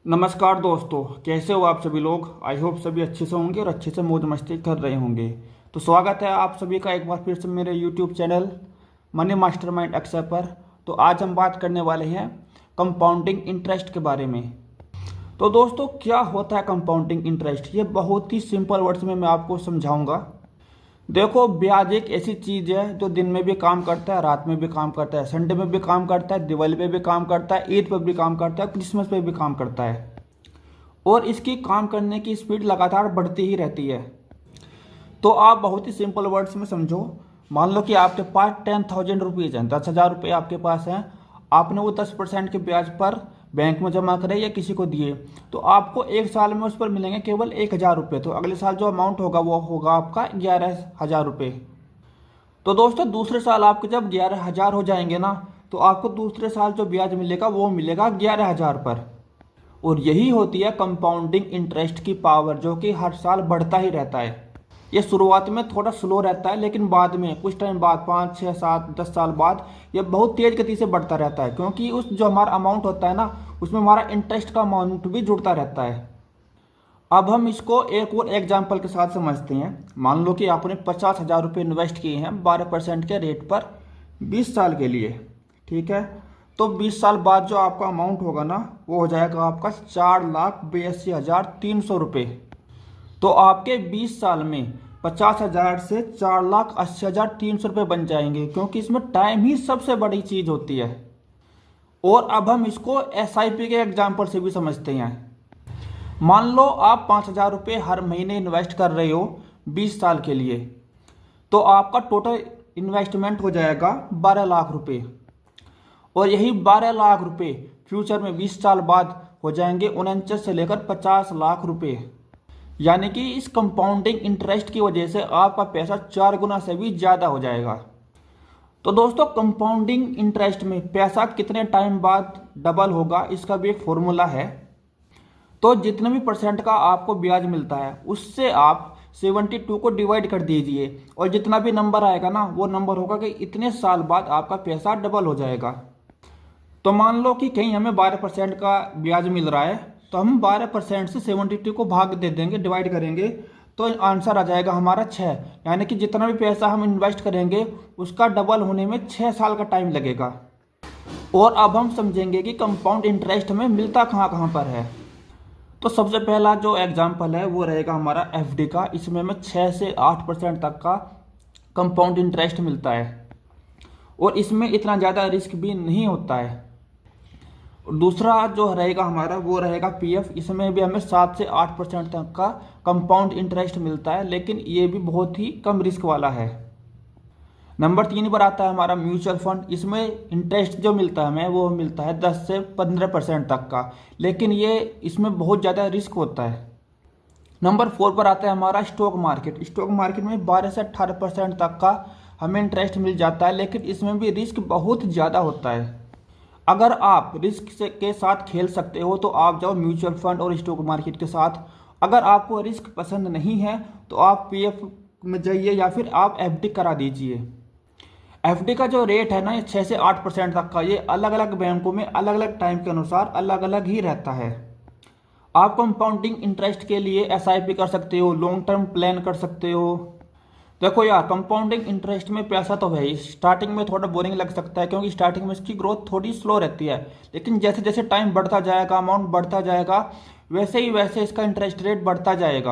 नमस्कार दोस्तों, कैसे हो आप सभी लोग। आई होप सभी अच्छे से होंगे और अच्छे से मौज मस्ती कर रहे होंगे। तो स्वागत है आप सभी का एक बार फिर से मेरे YouTube channel money mastermind Akshay पर। तो आज हम बात करने वाले हैं कंपाउंडिंग इंटरेस्ट के बारे में। तो दोस्तों, क्या होता है कंपाउंडिंग इंटरेस्ट, ये बहुत ही सिंपल वर्ड्स में मैं आपको समझाऊंगा। देखो, ब्याज एक ऐसी चीज़ है जो दिन में भी काम करता है, रात में भी काम करता है, संडे में भी काम करता है, दिवाली पे भी काम करता है, ईद पर भी काम करता है, क्रिसमस पे भी काम करता है। और इसकी काम करने की स्पीड लगातार बढ़ती ही रहती है। तो आप बहुत ही सिंपल वर्ड्स में समझो। मान लो कि आपके पास 10,000 रुपीज़ हैं, 10,000 रुपये आपके पास हैं। आपने वो 10% के ब्याज पर बैंक में जमा करे या किसी को दिए, तो आपको एक साल में उस पर मिलेंगे केवल 1,000 रुपये। तो अगले साल जो अमाउंट होगा वो होगा आपका 11,000 रुपये। तो दोस्तों, दूसरे साल आपके जब 11,000 हो जाएंगे ना, तो आपको दूसरे साल जो ब्याज मिलेगा वो मिलेगा 11,000 पर। और यही होती है कंपाउंडिंग इंटरेस्ट की पावर, जो कि हर साल बढ़ता ही रहता है। ये शुरुआत में थोड़ा स्लो रहता है, लेकिन बाद में कुछ टाइम बाद 5, 6, 7, 10 साल बाद ये बहुत तेज गति से बढ़ता रहता है, क्योंकि उस जो हमारा अमाउंट होता है ना, उसमें हमारा इंटरेस्ट का अमाउंट भी जुड़ता रहता है। अब हम इसको एक और एग्जाम्पल के साथ समझते हैं। मान लो कि आपने 50,000 रुपये इन्वेस्ट किए हैं 12% के रेट पर 20 साल के लिए, ठीक है। तो 20 साल बाद जो आपका अमाउंट होगा ना, वो हो जाएगा आपका 4,82,300 रुपये। तो आपके 20 साल में 50,000 से 4,80,300 रुपये बन जाएंगे, क्योंकि इसमें टाइम ही सबसे बड़ी चीज़ होती है। और अब हम इसको SIP के एग्जाम्पल से भी समझते हैं। मान लो आप 5,000 रुपये हर महीने इन्वेस्ट कर रहे हो 20 साल के लिए, तो आपका टोटल इन्वेस्टमेंट हो जाएगा 12 लाख रुपये। और यही 12 लाख रुपये फ्यूचर में 20 साल बाद हो जाएंगे 49 से लेकर 50 लाख रुपये। यानी कि इस कंपाउंडिंग इंटरेस्ट की वजह से आपका पैसा 4 गुना से भी ज़्यादा हो जाएगा। तो दोस्तों, कंपाउंडिंग इंटरेस्ट में पैसा कितने टाइम बाद डबल होगा, इसका भी एक फॉर्मूला है। तो जितने भी परसेंट का आपको ब्याज मिलता है, उससे आप 72 को डिवाइड कर दीजिए, और जितना भी नंबर आएगा ना, वो नंबर होगा कि इतने साल बाद आपका पैसा डबल हो जाएगा। तो मान लो कि कहीं हमें 12% का ब्याज मिल रहा है, तो हम 12% से 72 को भाग दे देंगे, डिवाइड करेंगे, तो आंसर आ जाएगा हमारा 6। यानी कि जितना भी पैसा हम इन्वेस्ट करेंगे उसका डबल होने में 6 साल का टाइम लगेगा। और अब हम समझेंगे कि कंपाउंड इंटरेस्ट में मिलता कहाँ कहाँ पर है। तो सबसे पहला जो एग्जाम्पल है वो रहेगा हमारा FD का। इसमें हमें 6 से 8% तक का कंपाउंड इंटरेस्ट मिलता है, और इसमें इतना ज़्यादा रिस्क भी नहीं होता है। दूसरा जो रहेगा हमारा वो रहेगा PF। इसमें भी हमें 7 से 8% तक का कंपाउंड इंटरेस्ट मिलता है, लेकिन ये भी बहुत ही कम रिस्क वाला है। नंबर 3 पर आता है हमारा म्यूचुअल फंड। इसमें इंटरेस्ट जो मिलता है हमें वो मिलता है 10 से 15% तक का, लेकिन ये इसमें बहुत ज़्यादा रिस्क होता है। नंबर 4 पर आता है हमारा स्टॉक मार्केट। स्टॉक मार्केट में 12 से 18% तक का हमें इंटरेस्ट मिल जाता है, लेकिन इसमें भी रिस्क बहुत ज़्यादा होता है। अगर आप रिस्क के साथ खेल सकते हो तो आप जाओ म्यूचुअल फंड और स्टॉक मार्केट के साथ। अगर आपको रिस्क पसंद नहीं है तो आप PF में जाइए, या फिर आप FD करा दीजिए। FD का जो रेट है ना, ये 6 से 8% तक का, ये अलग अलग बैंकों में अलग अलग टाइम के अनुसार अलग अलग ही रहता है। आप कंपाउंडिंग इंटरेस्ट के लिए SIP कर सकते हो, लॉन्ग टर्म प्लान कर सकते हो। देखो यार, कंपाउंडिंग इंटरेस्ट में पैसा तो है ही। स्टार्टिंग में थोड़ा बोरिंग लग सकता है, क्योंकि स्टार्टिंग में इसकी ग्रोथ थोड़ी स्लो रहती है, लेकिन जैसे जैसे टाइम बढ़ता जाएगा, अमाउंट बढ़ता जाएगा, वैसे ही वैसे इसका इंटरेस्ट रेट बढ़ता जाएगा।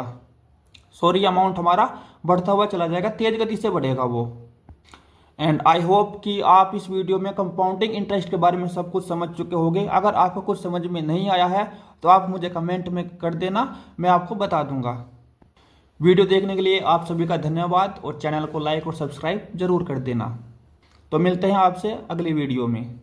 अमाउंट हमारा बढ़ता हुआ चला जाएगा, तेज गति से बढ़ेगा वो। एंड आई होप कि आप इस वीडियो में कंपाउंडिंग इंटरेस्ट के बारे में सब कुछ समझ चुके होंगे। अगर आपको कुछ समझ में नहीं आया है तो आप मुझे कमेंट में कर देना, मैं आपको बता दूंगा। वीडियो देखने के लिए आप सभी का धन्यवाद, और चैनल को लाइक और सब्सक्राइब जरूर कर देना। तो मिलते हैं आपसे अगली वीडियो में।